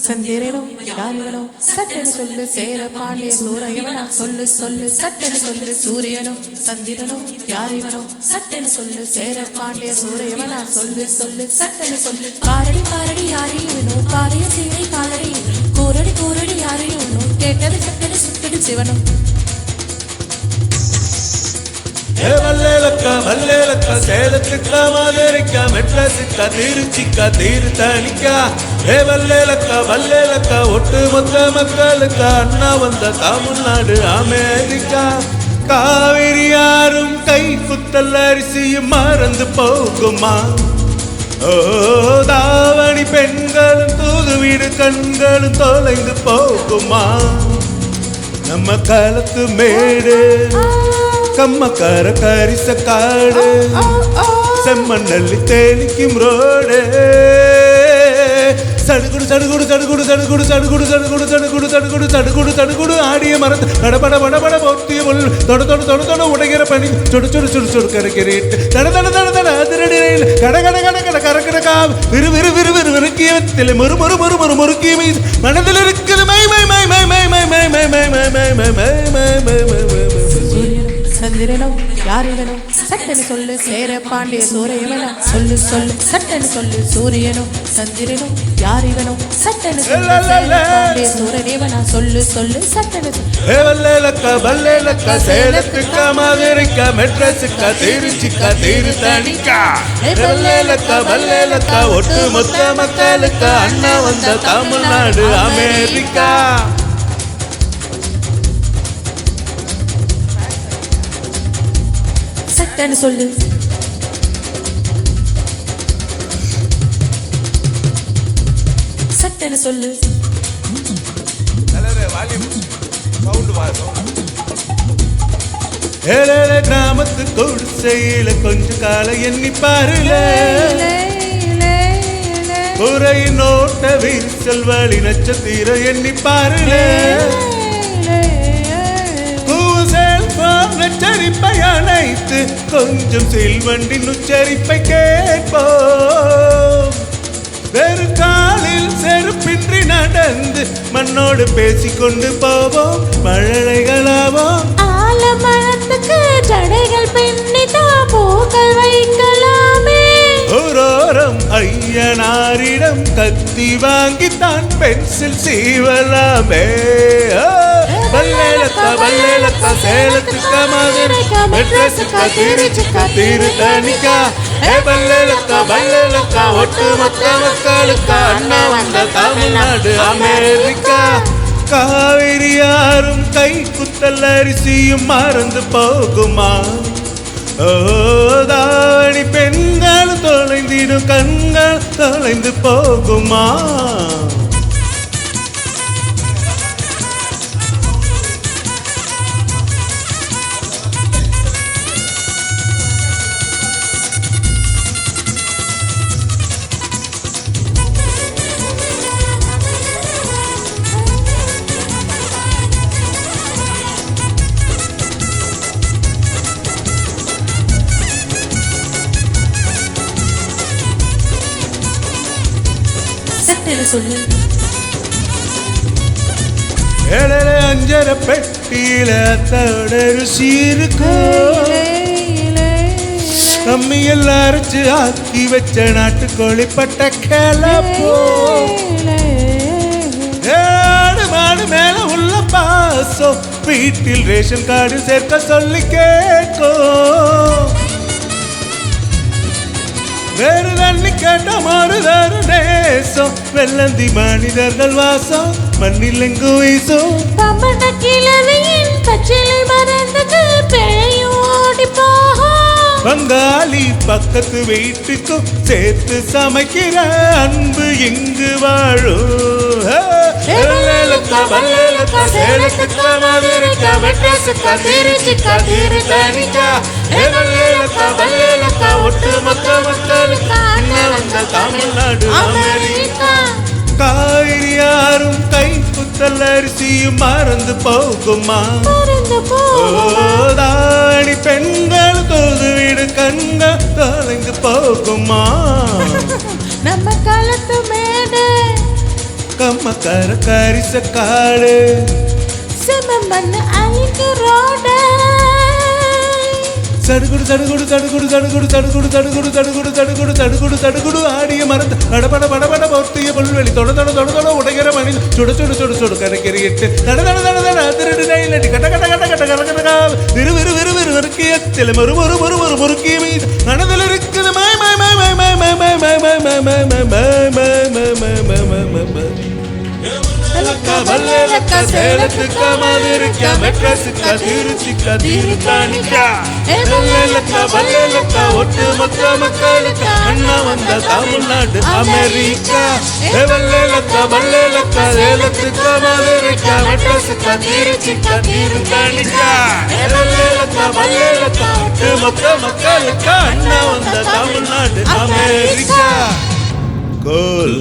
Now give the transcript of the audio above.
சந்திரனும் யாரிவனும் சட்டென சொல்லு சேர பாண்டிய சூரையவனா சொல்லு சொல்லு சட்டென சொல்லு சூரியனும் சந்திரனும் யாரிவனும் சட்டென சொல்லு சேர பாண்டிய சூரையவனா சொல்லு சொல்லு சட்டென சொல்லு காரடி காரடி யாரிவனும் காரிய சீரை காலடி கூரடி கூரடி யாரிவனும் கேட்டது சட்டென சுட்டடி சிவனும் வல்லேலக்கா சேலத்துக்கா மதுரைக்கா மெட்ராஸுக்கா திருச்சிக்கா தீர்த்தணிக்கா வல்லேலக்கா ஒட்டு மொத்த மக்களுக்கா அண்ணா வந்த தமிழ்நாடு அமெரிக்கா காவிரி யாரும் கை குத்தல் அரிசியும் மறந்து போகுமா ஓ தாவணி பெண்களும் தூது வீடு கண்களும் தொலைந்து போகுமா நம்ம காலத்து மேடு கம்மக்கார கரிச காடு செம்மண்ணல்லி தேனிக்கும் ரோடு சடுகுடு சடுகுடு சடுகுடு சடுகுடு சடுகுடு சடுகுடு சடுகுடு சடுகுடு சடுகுடு சடுகுடு ஆடிய மரத்து கடபட படபட போத்திய முள் தொட தொட தொட தொட உடைகிற பனி சொடு சொடு சொடு சொடு கரைக்கிறேட்டு தட தட தட தட அதிரடி ரயில் கட கட கட கட கறக்கிற காவு விறு விறு விறு விறு விறுக்கியத்தில் மொறு மொறு மொறு மொறு மொறுக்கிய மீது மனதில் இருக்குது my my my my my my my my my my my my my my my my சந்திரனும் யாரிவனும் சட்டென சொல்லு சேர பாண்டிய சூரையவனா சொல்லு சொல்லு சட்டென சொல்லு சூரியனும் சந்திரனும் யாரிவனும் சட்டென சொல்லு சேர பாண்டிய சூரையவனா சொல்லு சொல்லு சட்டென வல்லேலக்கா சேலத்துக்கா மதுரைக்கா மெட்ராஸுக்கா திருச்சிக்கா தீர்த்தணிக்கா வல்லேலக்கா ஒட்டு மொத்த மக்களுக்கா அண்ணா வந்த தமிழ்நாடு அமெரிக்கா சட்டென சொல்லு சட்டென சொல்லு கிராமத்து குடிசையில கொஞ்ச காலம் எண்ணி பாருல குறை நோட்ட விரிசல் வழி நட்சத்திரம் எண்ணி பாருல உச்சரிப்பை அணைத்து கொஞ்சம் செல்வண்டின் உச்சரிப்பை கேட்போம் வேறு காலில் செருப்பின்றி நடந்து மண்ணோடு பேசிக்கொண்டு போவோம் மழலைகளாவோம் ஆலமரத்துக்கு ஜடைகள் பின்னிதா பூக்கள் வைக்கலாமே ஓரோரம் ஐயனாரிடம் கத்தி வாங்கித்தான் பென்சில் சீவலாமே வல்லேலக்கா சேலத்துக்கா மதுரைக்கா மெட்ராஸுக்கா திருச்சிக்கா தீர்த்தணிக்கா வல்லேலக்கா ஒட்டு மொத்த மக்களுக்கா அண்ணா வந்த தமிழ்நாடு அமெரிக்கா காவிரி யாரும் கை குத்தல் அரிசியும் மறந்து போகுமா ஓ தாவணி பெண்கள் தொலைந்திடும் கண்கள் தொலைந்து போகுமா சொல்லு அஞ்சர பெட்டியில தோட ருசி இருக்கும் நம்ம எல்லாம் அரைச்சு ஆக்கி வச்ச நாட்டுக்கோழி பட்ட கிளப்போ ஏடு மாடு மேல உள்ள பாசம் வீட்டில் ரேஷன் கார்டு சேர்க்க சொல்லி கேட்கும் வேறு தண்ணி கேட்ட மாறுதாரு நேசம் வெள்ளந்தி மனிதர்கள் வாசம் மண்ணில் எங்கு வீசும் கிழவியின் பச்சிலை மறந்தது பேயும் ஓடி போகும் பங்காளி பக்கத்து வீட்டுக்கும் சேர்த்து சமைக்கிற அன்பு எங்கு வாழும் சேலத்துக்கா மதுரைக்கா மெட்ராஸுக்கா திருச்சிக்கா தீர்த்தணிக்கா வல்லேலக்கா ஒட்டு மொத்த மக்களுக்கா அண்ணா வந்த தமிழ்நாடு அமெரிக்கா காவிரி யாரும் கை குத்தல் அரிசியும் மறந்து போகுமா தாணி பெண்கள் தோது வீடு கண்கள் தொலைந்து போகுமா நம்ம காலத்து மேடு கம்மக்கார காரிச காடு செம்மண்ணு அழிக்கு ரோடு சடுகுடு சடுகுடு சடுகுடு சடுகுடு சடுகுடு சடுகுடு சடுகுடு சடுகுடு சடுகுடு சடுகுடு ஆடிய மறந்து படபட படபட பொத்திய புல்வெளி தொட தொட தொட தொட உடைகிற மணி சுடு சுடு சுடு சுடு கரைக்கிறிட்டு தட தட தட தட அதிரடி நைலடி கட்ட கட்ட கட்ட கட்ட கட்ட கட்ட விறு விறு விறு விறு விறுக்கியத்தில் மறு மறு மறு மறு முறுக்கிய மீது மனதில் இருக்குது மாய் மாய் மாய் மாய் மாய் மாய் மாய் மாய் மாய் மாய் மாய் மாய் மாய் மாய் மாய் மாய் மாய் மாய் மாய் வல்லேலக்கா சேலத்துக்கா மதுரைக்கா மெட்ராஸுக்கா திருச்சிக்கா திருத்தாணிக்கா வல்லேலக்கா ஒட்டு மொத்த மக்களுக்கா அண்ணா வந்த தமிழ்நாடு அமெரிக்கா வல்லேலக்கா சேலத்துக்கா மதுரைக்கா மெட்ராஸுக்கா திருச்சிக்கா திருத்தாணிக்கா வல்லேலக்கா ஒட்டு மொத்த மக்களுக்கா அண்ணா வந்த தமிழ்நாடு அமெரிக்கா கோல்